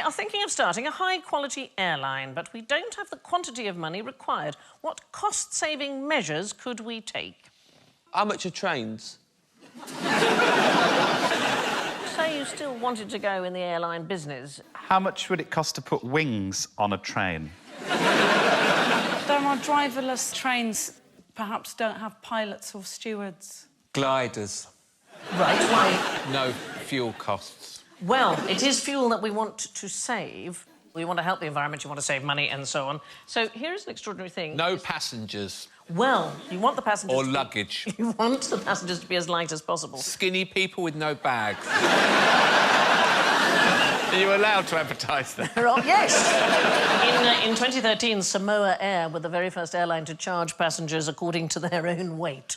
HIGNFY are thinking of starting a high-quality airline, but we don't have the quantity of money required. What cost-saving measures could we take? How much are trains? Say you still wanted to go in the airline business. How much would it cost to put wings on a train? There are driverless trains, perhaps don't have pilots or stewards. Gliders. Right, why? No fuel costs. Well, it is fuel that we want to save. We want to help the environment, you want to save money and so on. So here's an extraordinary thing. No passengers. Well, you want the passengers... Or luggage. You want the passengers to be as light as possible. Skinny people with no bags. Are you allowed to advertise that? Yes. In 2013, Samoa Air were the very first airline to charge passengers according to their own weight.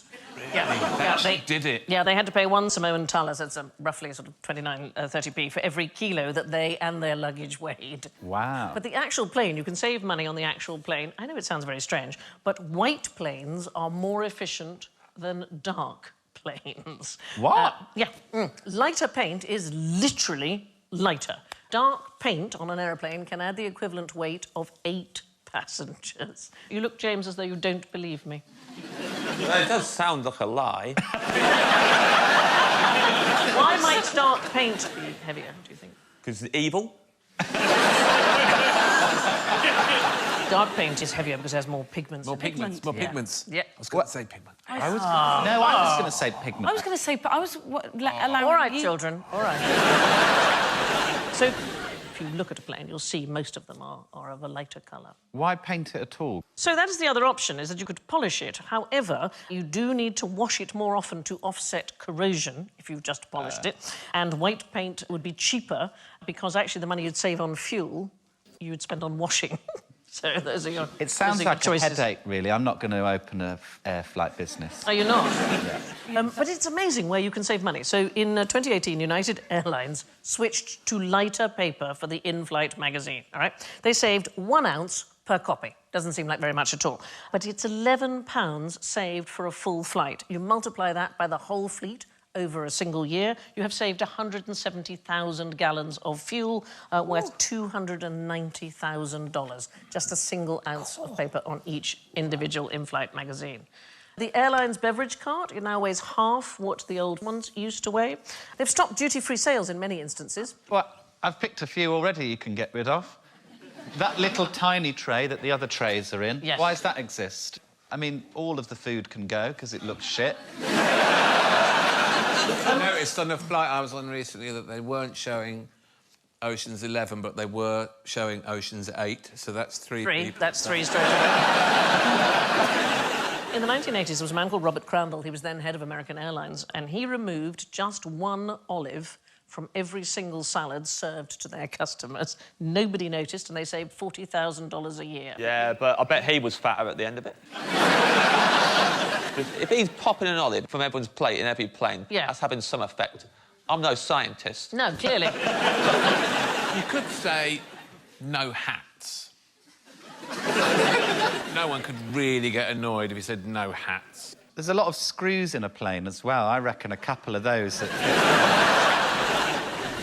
Yeah, they did it. Yeah, they had to pay one Samoan tala, so it's roughly sort of 30p for every kilo that they and their luggage weighed. Wow. But the actual plane, you can save money on the actual plane. I know it sounds very strange, but white planes are more efficient than dark planes. What? Lighter paint is literally lighter. Dark paint on an aeroplane can add the equivalent weight of 8 passengers. You look, James, as though you don't believe me. Well, it does sound like a lie. Why might dark paint be heavier, do you think? Because it's evil. Dark paint is heavier because it has more pigments. More pigments. More pigments. Yeah. I was going to say pigment. I was going to say pigment. I was going to say, but I was allowing All right, you... children, all right. So, if you look at a plane, you'll see most of them are of a lighter colour. Why paint it at all? So that is the other option, is that you could polish it. However, you do need to wash it more often to offset corrosion, if you've just polished it. And white paint would be cheaper, because actually the money you'd save on fuel, you'd spend on washing. So those are your It sounds like choices. a headache, really. I'm not going to open a air flight business. Are you not? Yeah. But it's amazing where you can save money. So in 2018, United Airlines switched to lighter paper for the in-flight magazine, all right? They saved 1 ounce per copy. Doesn't seem like very much at all. But it's £11 saved for a full flight. You multiply that by the whole fleet over a single year, you have saved 170,000 gallons of fuel worth $290,000. Just a single ounce of paper on each individual in-flight magazine. The airline's beverage cart now weighs half what the old ones used to weigh. They've stopped duty-free sales in many instances. Well, I've picked a few already you can get rid of. That little tiny tray that the other trays are in, yes. Why does that exist? I mean, all of the food can go because it looks shit. I noticed on a flight I was on recently that they weren't showing Ocean's 11, but they were showing Ocean's 8, so that's 3 people. That's 3 straight away. In the 1980s, there was a man called Robert Crandall. He was then head of American Airlines, and he removed just 1 olive from every single salad served to their customers. Nobody noticed, and they saved $40,000 a year. Yeah, but I bet he was fatter at the end of it. If he's popping an olive from everyone's plate in every plane, that's having some effect. I'm no scientist. No, clearly. You could say no hats. No one could really get annoyed if you said no hats. There's a lot of screws in a plane as well. I reckon a couple of those...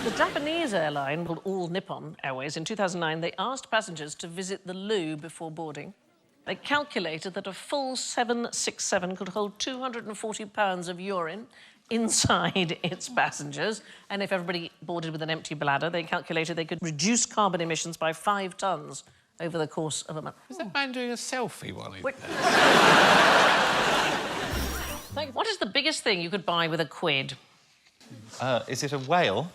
The Japanese airline, called All Nippon Airways, in 2009, they asked passengers to visit the loo before boarding. They calculated that a full 767 could hold 240 pounds of urine inside its passengers, and if everybody boarded with an empty bladder, they calculated they could reduce carbon emissions by 5 tonnes over the course of a month. Is that man doing a selfie while he's there? What is the biggest thing you could buy with £1? Is it a whale?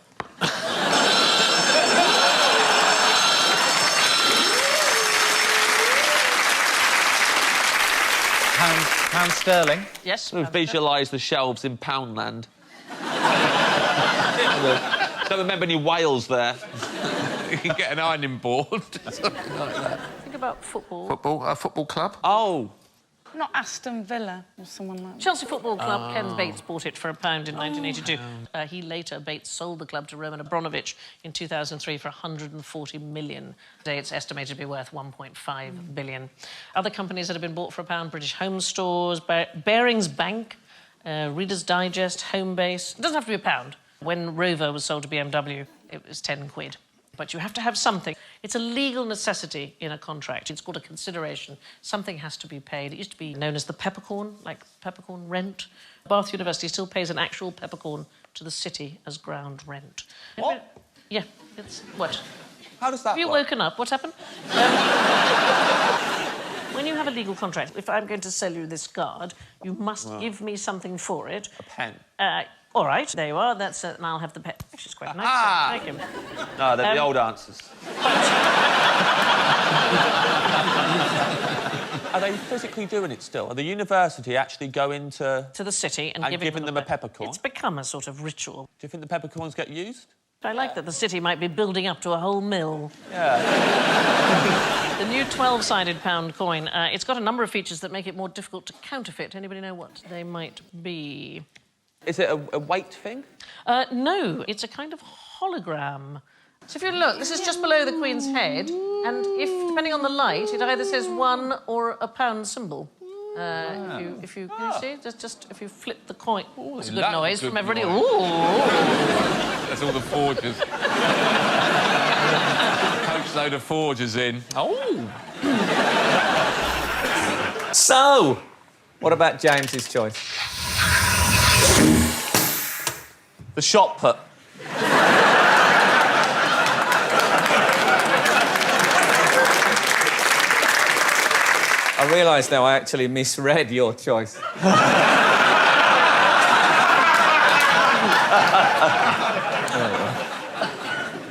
Pound sterling? Yes. Visualise the shelves in Poundland. Don't remember any whales there. You can get an ironing board. Something like that. Think about football. A football club? Oh. Not Aston Villa or someone like that. Chelsea Football Club, Ken Bates bought it for £1 in 1982. He later, Bates, sold the club to Roman Abramovich in 2003 for £140 million. Today it's estimated to be worth £1.5 billion. Other companies that have been bought for £1, British Home Stores, Barings Bank, Reader's Digest, Homebase. It doesn't have to be £1. When Rover was sold to BMW, it was £10. But you have to have something. It's a legal necessity in a contract. It's called a consideration. Something has to be paid. It used to be known as the peppercorn, like peppercorn rent. Bath University still pays an actual peppercorn to the city as ground rent. What? Yeah, it's... What? How does that Have you work? woken up? What's happened? When you have a legal contract, if I'm going to sell you this card, you must give me something for it. A pen. All right, there you are. That's and I'll have the pen. Actually, it's quite nice. Ah! Thank you. No, they're the old answers. Are they physically doing it still? Are the university actually going to the city and giving them a peppercorn? It's become a sort of ritual. Do you think the peppercorns get used? I like that the city might be building up to a whole mill. Yeah. The new 12-sided pound coin, it's got a number of features that make it more difficult to counterfeit. Anybody know what they might be? Is it a weight thing? No, it's a kind of hologram. So if you look, this is just below the Queen's head, and if, depending on the light, it either says 1 or a pound symbol. If you can you see, just if you flip the coin, ooh, it's a good noise from everybody. Noise. Ooh, that's all the forgers. Coachload of forgers in. Oh. So, what about James's choice? The shot put. I realise now I actually misread your choice.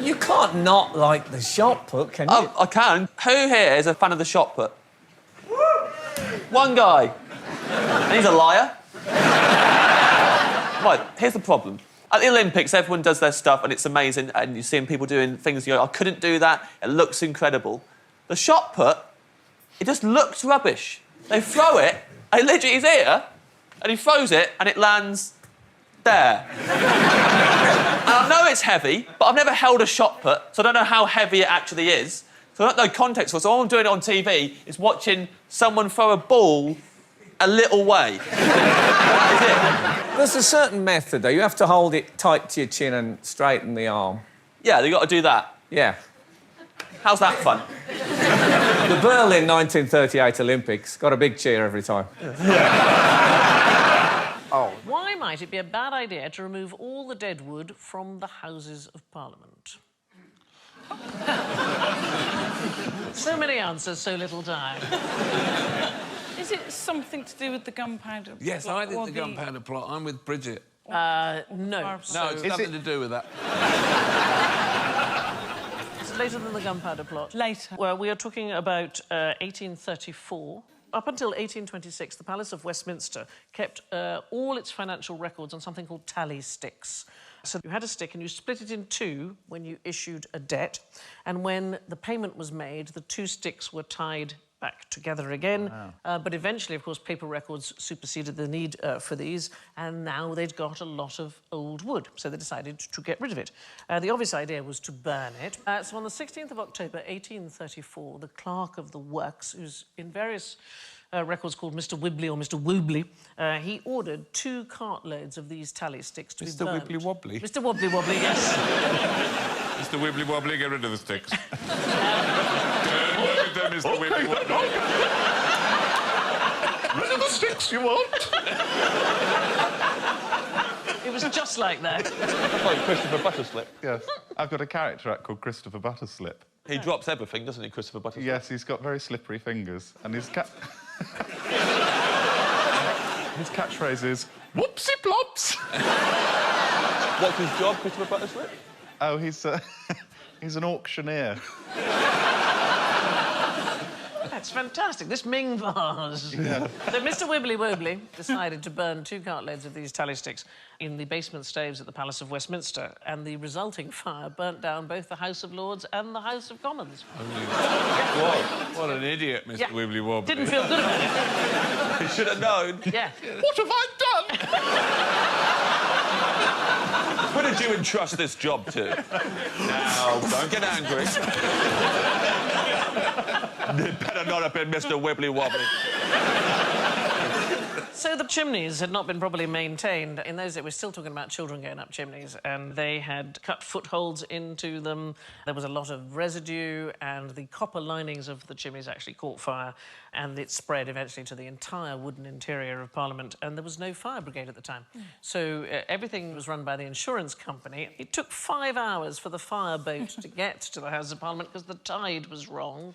You can't not like the shot put, can you? Oh, I can. Who here is a fan of the shot put? One guy. And he's a liar. Right, here's the problem. At the Olympics, everyone does their stuff and it's amazing, and you're seeing people doing things, you go, I couldn't do that, it looks incredible. The shot put, it just looks rubbish. They throw it, and literally he's here, and he throws it, and it lands there. And I know it's heavy, but I've never held a shot put, so I don't know how heavy it actually is. So I don't know context for it. So all I'm doing on TV is watching someone throw a ball a little way. That is it. There's a certain method, though. You have to hold it tight to your chin and straighten the arm. Yeah, you've got to do that. Yeah. How's that fun? The Berlin 1938 Olympics got a big cheer every time. Why might it be a bad idea to remove all the dead wood from the Houses of Parliament? So many answers, so little time. Is it something to do with the gunpowder? Yes, plot I think or the gunpowder plot. I'm with Bridget. No. No, it's nothing to do with that. It's later than the gunpowder plot. Later. Well, we are talking about 1834. Up until 1826, the Palace of Westminster kept all its financial records on something called tally sticks. So you had a stick and you split it in two when you issued a debt, and when the payment was made, the two sticks were tied back together again. Wow. But eventually, of course, paper records superseded the need for these, and now they'd got a lot of old wood, so they decided to get rid of it. The obvious idea was to burn it. So on the 16th of October, 1834, the clerk of the works, who's in various records called Mr. Wibbly or Mr. Woobley, he ordered 2 cartloads of these tally sticks to be burnt. Mr. Wibbly Wobbly? Mr. Wobbly Wobbly, yes. Mr. Wibbly Wobbly, get rid of the sticks. Get rid of them, Mr. Wibbly Wobbly. Rid of the sticks, you want? It was just like that. That's like Christopher Butterslip. Yes. I've got a character act called Christopher Butterslip. He drops everything, doesn't he, Christopher Butterslip? Yes, he's got very slippery fingers, and his his catchphrase is "Whoopsie plops." What's his job, Christopher Butterslip? Oh, he's an auctioneer. That's fantastic. This Ming vase. Yeah. So Mr. Wibbly Wobbly decided to burn 2 cartloads of these tally sticks in the basement staves at the Palace of Westminster, and the resulting fire burnt down both the House of Lords and the House of Commons. What an idiot, Mr. Wibbly Wobbly. Didn't feel good about it. He should have known. Yeah. What have I done? Who did you entrust this job to? Now, don't get angry. It better not have been Mr. Wibbly Wobbly. So the chimneys had not been properly maintained. In those days, we're still talking about children going up chimneys, and they had cut footholds into them. There was a lot of residue, and the copper linings of the chimneys actually caught fire, and it spread eventually to the entire wooden interior of Parliament, and there was no fire brigade at the time. So everything was run by the insurance company. It took 5 hours for the fire boat to get to the House of Parliament because the tide was wrong.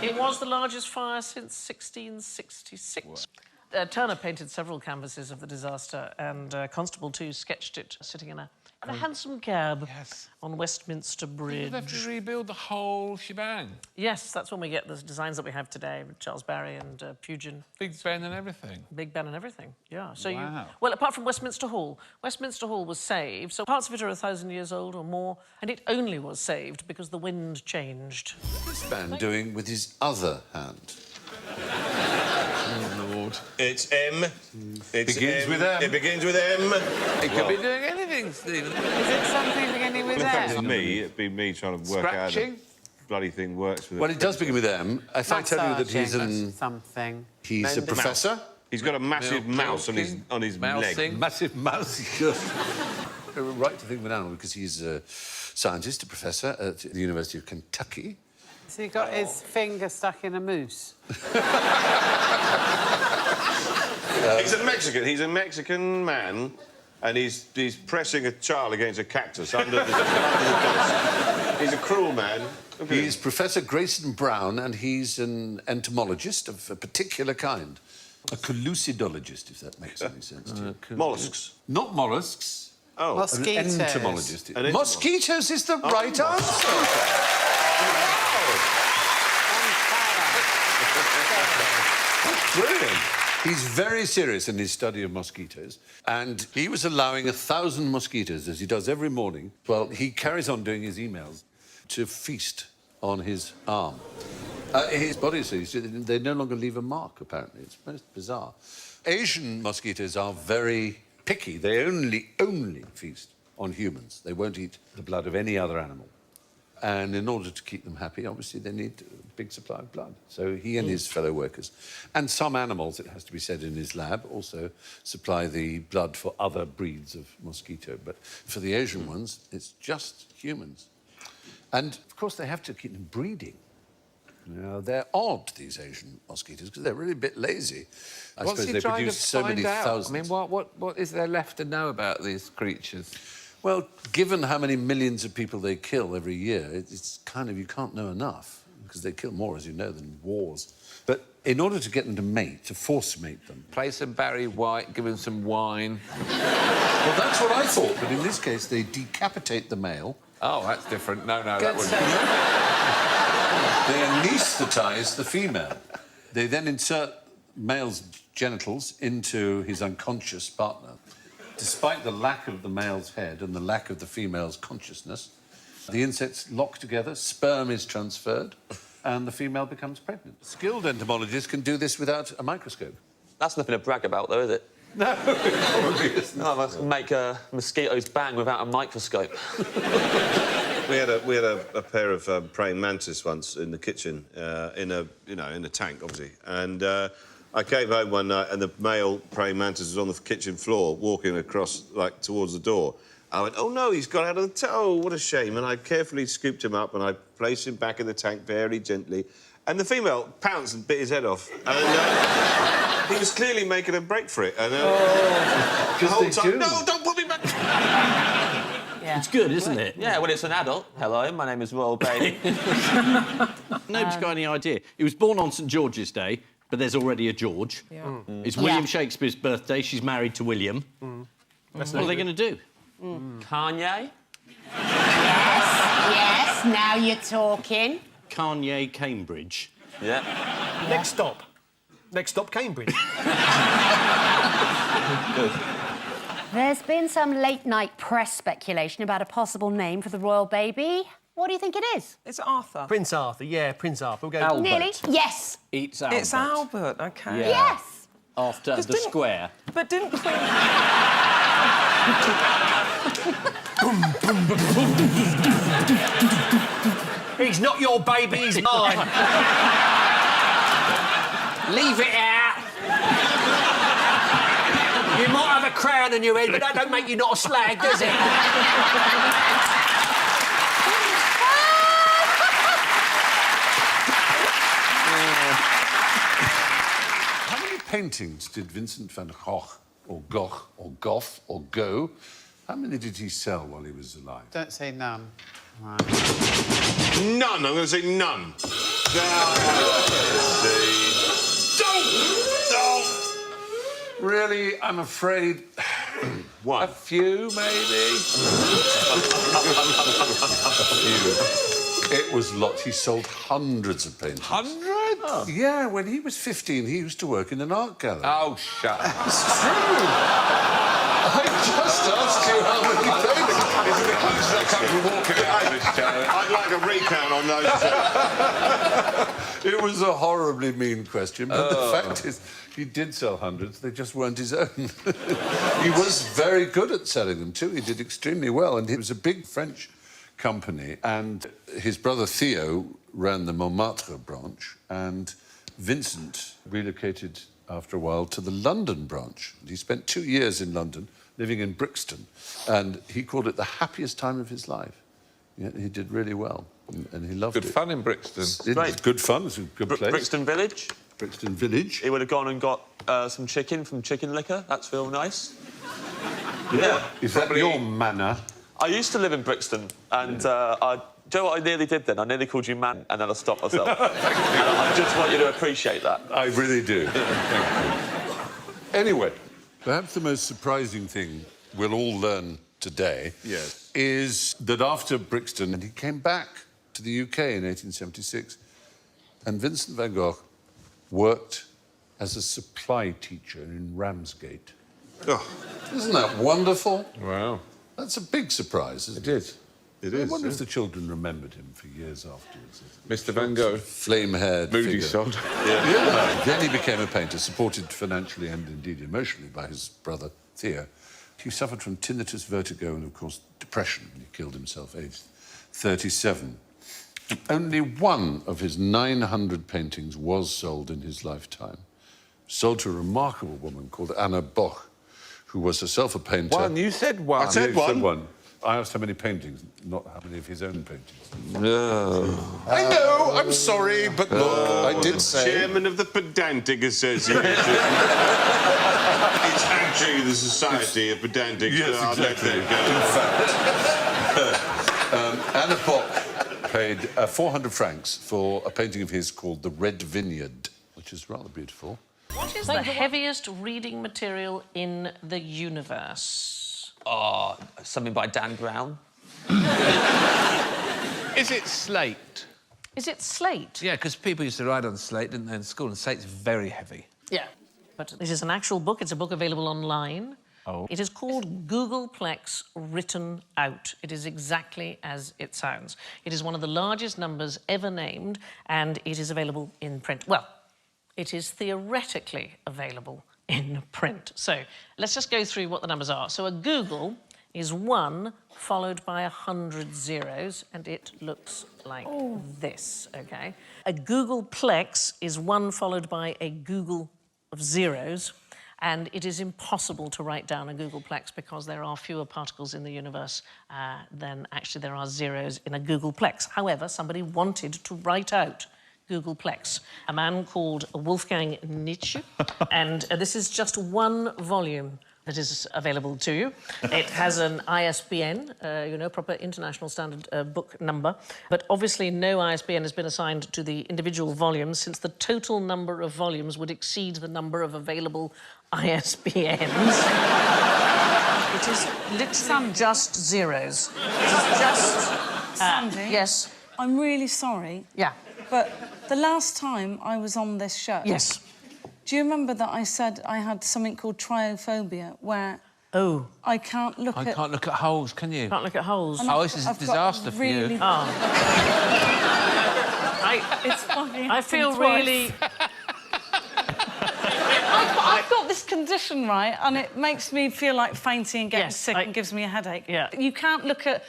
It was the largest fire since 1666. Turner painted several canvases of the disaster, and Constable, too, sketched it sitting in a hansom cab on Westminster Bridge. They have to rebuild the whole shebang. Yes, that's when we get the designs that we have today, with Charles Barry and Pugin. Big Ben and everything. Big Ben and everything, yeah. So Wow. well, apart from Westminster Hall was saved, so parts of it are 1,000 years old or more, and it only was saved because the wind changed. What's this man doing with his other hand? Oh, Lord. It's M. It Begins with M. It begins with M. It could be doing anything, Stephen. Is it something beginning with If it was M? me, it'd be me trying to work out how the Scratching? bloody thing works with Well, it does begin with M. If I tell you that something. he's a professor... He's got a massive mouse on his leg. Mousing. Massive mouse. Right to think of an animal because he's a scientist, a professor at the University of Kentucky. So he got his finger stuck in a moose. He's a Mexican. He's a Mexican man, and he's pressing a child against a cactus under the desk. He's a cruel man. He's Professor Grayson Brown, and he's an entomologist of a particular kind. A collucidologist, if that makes any sense to you. Mollusks. Not mollusks. Oh. Mosquitoes. An entomologist. An entomologist. Mosquitoes is the right answer. Brilliant. He's very serious in his study of mosquitoes, and he was allowing 1,000 mosquitoes, as he does every morning. Well, he carries on doing his emails to feast on his arm. His body says they no longer leave a mark, apparently. It's most bizarre. Asian mosquitoes are very picky. They only feast on humans. They won't eat the blood of any other animal. And in order to keep them happy, obviously, they need a big supply of blood. So he and his fellow workers, and some animals, it has to be said, in his lab, also supply the blood for other breeds of mosquito. But for the Asian ones, it's just humans. And, of course, they have to keep them breeding. Now, they're odd, these Asian mosquitoes, because they're really a bit lazy. I What's suppose he they trying produce to so find many out? thousands. I mean, what is there left to know about these creatures? Well, given how many millions of people they kill every year, it's kind of, you can't know enough, because they kill more, as you know, than wars. But in order to get them to mate, to force mate them... Play some Barry White, give him some wine. Well, that's what I thought, but in this case, they decapitate the male. Oh, that's different. No, that Good wouldn't... They anaesthetise the female. They then insert male's genitals into his unconscious partner. Despite the lack of the male's head and the lack of the female's consciousness, the insects lock together, sperm is transferred, and the female becomes pregnant. Skilled entomologists can do this without a microscope. That's nothing to brag about, though, is it? No, it probably isn't. No, I can make mosquitoes bang without a microscope. We had a pair of praying mantis once in the kitchen, in a tank, obviously. And I came home one night, and the male praying mantis was on the kitchen floor, walking across, like, towards the door. I went, oh, no, he's got out of the tank. Oh, what a shame. And I carefully scooped him up, and I placed him back in the tank very gently. And the female pounced and bit his head off. And he was clearly making a break for it. And the whole time, no, don't put me back. Yeah. It's good, isn't it? Yeah, when it's an adult. Hello, my name is Royal Baby. Nobody's got any idea. He was born on St George's Day, but there's already a George. Yeah. It's William Shakespeare's birthday. She's married to William. What are they going to do? Kanye? Yes, now you're talking. Kanye Cambridge. Yeah. Next stop. Next stop, Cambridge. There's been some late-night press speculation about a possible name for the royal baby. What do you think it is? It's Arthur. Prince Arthur, yeah, Prince Arthur. We'll go... Albert. Nearly. Yes. It's Albert. It's Albert, OK. Yeah. Yes. After the square. But didn't Queen... He's not your baby, he's mine. Leave it out. You might have a crown on your head, but that don't make you not a slag, does it? How many paintings did Vincent van Gogh, or Gough, or Gough, or Gogh, how many did he sell while he was alive? Don't say none. Right. None. I'm going to say none. Don't! Really, I'm afraid... One. A few, maybe? A few. It was lots. He sold hundreds of paintings. Hundreds? Oh. Yeah, when he was 15, he used to work in an art gallery. Oh, shut up. It's true. I just asked you how many paintings. This is the closest I come to walking out of this show. I'd like a recount on those two. It was a horribly mean question, but the fact is, he did sell hundreds. They just weren't his own. He was very good at selling them, too. He did extremely well, and it was a big French company, and his brother Theo ran the Montmartre branch, and Vincent relocated after a while to the London branch. He spent 2 years in London, living in Brixton, and he called it the happiest time of his life. Yeah, he did really well, and he loved it. Good fun in Brixton. It was good fun. It's a good place. Brixton Village. Brixton Village. He would have gone and got some chicken from Chicken Licker. That's real nice. Yeah. Is that your manor? I used to live in Brixton, and do you know what I nearly did then? I nearly called you man, and then I stopped myself. I just want you to appreciate that. I really do. Thank you. Anyway, perhaps the most surprising thing we'll all learn today is that after Brixton, he came back to the UK in 1876, and Vincent van Gogh worked as a supply teacher in Ramsgate. Oh, isn't that wonderful? Wow. That's a big surprise, isn't it? It is. I wonder if the children remembered him for years afterwards. Mr. Van Gogh. Flame-haired Moody figure. sod. Yeah. Then he became a painter, supported financially and indeed emotionally by his brother Theo. He suffered from tinnitus, vertigo, and of course depression. He killed himself aged 37. And only one of his 900 paintings was sold in his lifetime. Sold to a remarkable woman called Anna Boch, who was herself a painter. One, you said one. I said one. I asked how many paintings, not how many of his own paintings. No. I know, I'm sorry, but look, I did say... Chairman of the Pedantic Association. It's actually the Society of Pedantics. Yes, exactly. In fact. Anna Boch paid 400 francs for a painting of his called The Red Vineyard, which is rather beautiful. What is the heaviest reading material in the universe? Oh, something by Dan Brown. Is it slate? Is it slate? Yeah, because people used to write on slate, didn't they, in school, and slate's very heavy. Yeah. But this is an actual book. It's a book available online. Oh. It is called Googleplex Written Out. It is exactly as it sounds. It is one of the largest numbers ever named, and it is available in print. Well, it is theoretically available in print. So let's just go through what the numbers are. So a Google is 1 followed by 100 zeros, and it looks like this, OK? A Googleplex is 1 followed by a Google of zeros, and it is impossible to write down a Googleplex because there are fewer particles in the universe than actually there are zeros in a Googleplex. However, somebody wanted to write out Googleplex, a man called Wolfgang Nietzsche, and this is just 1 volume that is available to you. It has an ISBN, you know, proper international standard book number, but obviously no ISBN has been assigned to the individual volumes since the total number of volumes would exceed the number of available ISBNs. It is literally just zeros. It is just... Sandy? Yes? I'm really sorry. Yeah. But the last time I was on this show... Yes. Do you remember that I said I had something called triophobia, where... Oh. I can't look at... I can't look at holes, can you? Can't look at holes. And Oh, this is a disaster for you. Oh. It's fucking I feel twice. really... I've got this condition, right, and it makes me feel like fainting and getting sick and gives me a headache. Yeah. You can't look at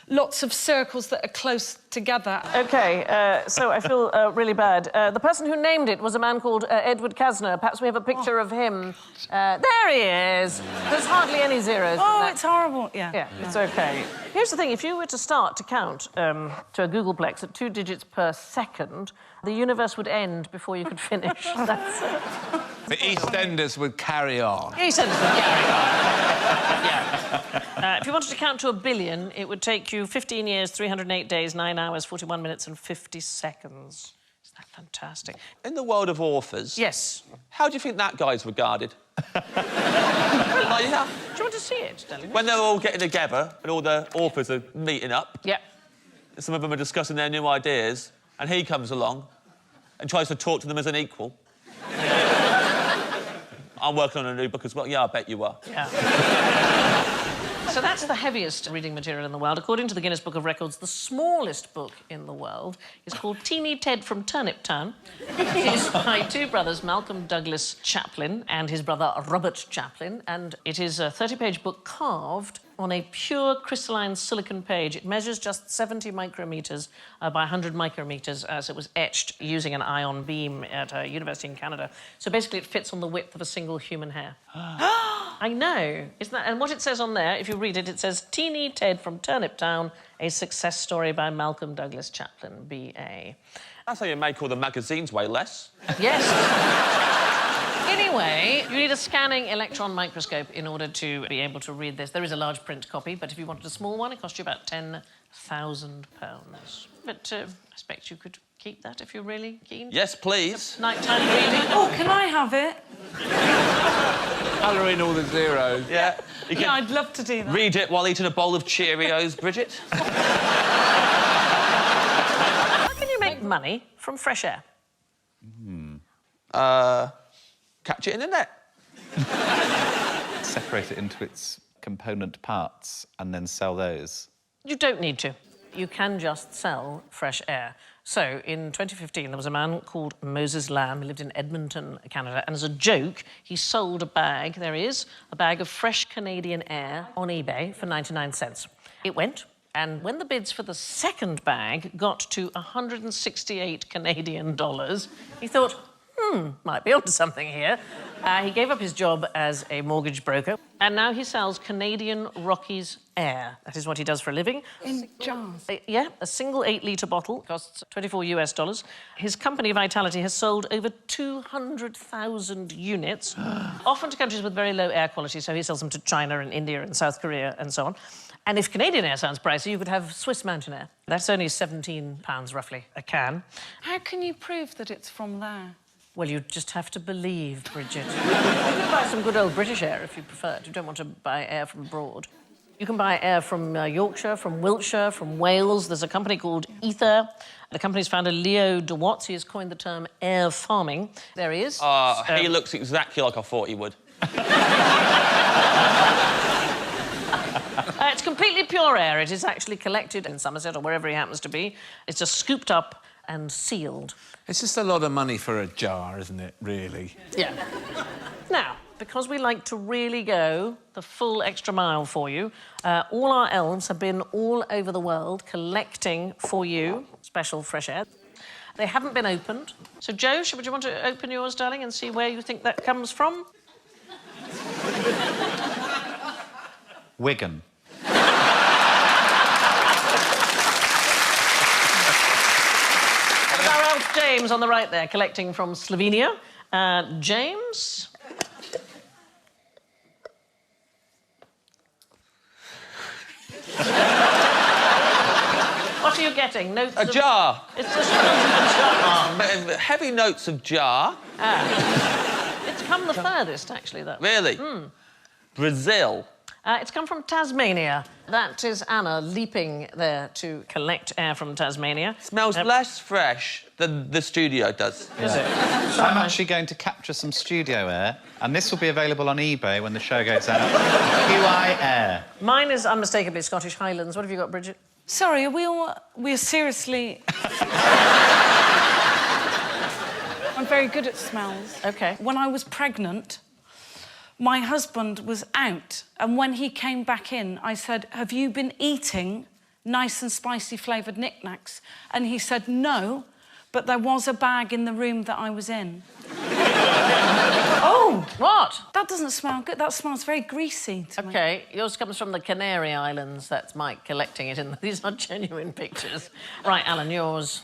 lots of circles that are close together. OK, so I feel really bad. The person who named it was a man called Edward Kasner. Perhaps we have a picture of him. There he is. There's hardly any zeros. Oh, it's horrible. Yeah. Yeah, it's OK. Here's the thing. If you were to start to count to a Googleplex at 2 digits per second, the universe would end before you could finish. That's The EastEnders would carry on. EastEnders would carry on. Yeah. If you wanted to count to 1 billion, it would take you 15 years, 308 days, 9 hours, 41 minutes and 50 seconds. Isn't that fantastic? In the world of authors... Yes. How do you think that guy's regarded? Do you want to see it, darling? When they're all getting together and all the authors are meeting up... Yeah. Some of them are discussing their new ideas, and he comes along and tries to talk to them as an equal. I'm working on a new book as well. Yeah, I bet you are. Yeah. So that's the heaviest reading material in the world. According to the Guinness Book of Records, the smallest book in the world is called Teeny Ted from Turnip Town. It is by 2 brothers, Malcolm Douglas Chaplin and his brother Robert Chaplin, and it is a 30-page book carved on a pure crystalline silicon page. It measures just 70 micrometres by 100 micrometres as it was etched using an ion beam at a university in Canada. So basically it fits on the width of a single human hair. I know. Isn't that... And what it says on there, if you read it, it says, Teeny Ted from Turnip Town, a success story by Malcolm Douglas Chaplin, B.A. That's how you make all the magazines weigh less. Yes. Anyway, you need a scanning electron microscope in order to be able to read this. There is a large print copy, but if you wanted a small one, it cost you about £10,000. But I expect you could keep that if you're really keen. Yes, please. Nighttime reading. Oh, can I have it? Colour in all the zeros. Yeah. You can I'd love to do that. read it while eating a bowl of Cheerios, Bridget. How can you make money from fresh air? Catch it in the net. Separate it into its component parts and then sell those. You don't need to. You can just sell fresh air. So, in 2015, there was a man called Moses Lamb. He lived in Edmonton, Canada, and as a joke, he sold a bag, there he is, a bag of fresh Canadian air on eBay for 99 cents. It went, and when the bids for the second bag got to 168 Canadian dollars, he thought, might be onto something here. He gave up his job as a mortgage broker, and now he sells Canadian Rockies air. That is what he does for a living. In jars? Yeah, a single 8-litre bottle costs $24 US. His company, Vitality, has sold over 200,000 units, often to countries with very low air quality, so he sells them to China and India and South Korea and so on. And if Canadian air sounds pricey, you could have Swiss mountain air. That's only £17, roughly, a can. How can you prove that it's from there? Well, you just have to believe, Bridget. You can buy some good old British air if you prefer it. You don't want to buy air from abroad. You can buy air from Yorkshire, from Wiltshire, from Wales. There's a company called Ether. The company's founder, Leo de Watts, he has coined the term air farming. There he is. He looks exactly like I thought he would. It's completely pure air. It is actually collected in Somerset or wherever he happens to be. It's just scooped up and sealed. It's just a lot of money for a jar, isn't it, really? Yeah. Now, because we like to really go the full extra mile for you, all our elves have been all over the world collecting for you special fresh air. They haven't been opened. So, Jo, would you want to open yours, darling, and see where you think that comes from? Wigan. Our elf James on the right there, collecting from Slovenia. James? What are you getting? Notes A jar. It's just a jar. Heavy notes of jar. It's come the furthest, actually, though. Really? Brazil. It's come from Tasmania. That is Anna leaping there to collect air from Tasmania. Smells less fresh than the studio does. Is it? I'm actually going to capture some studio air, and this will be available on eBay when the show goes out. QI Air. Mine is unmistakably Scottish Highlands. What have you got, Bridget? Sorry, we're seriously... I'm very good at smells. OK. When I was pregnant, my husband was out, and when he came back in, I said, have you been eating nice and spicy flavoured knickknacks? And he said, no, but there was a bag in the room that I was in. Oh, what? That doesn't smell good. That smells very greasy to me. OK, yours comes from the Canary Islands. That's Mike collecting it in. These are genuine pictures. Right, Alan, yours.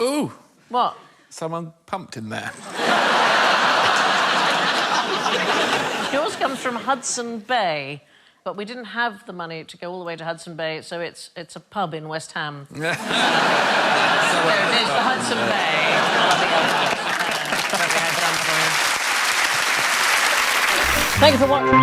Ooh. What? Someone pumped in there. Yours comes from Hudson Bay, but we didn't have the money to go all the way to Hudson Bay, so it's a pub in West Ham. There it is, the Hudson Bay. Thank you for watching.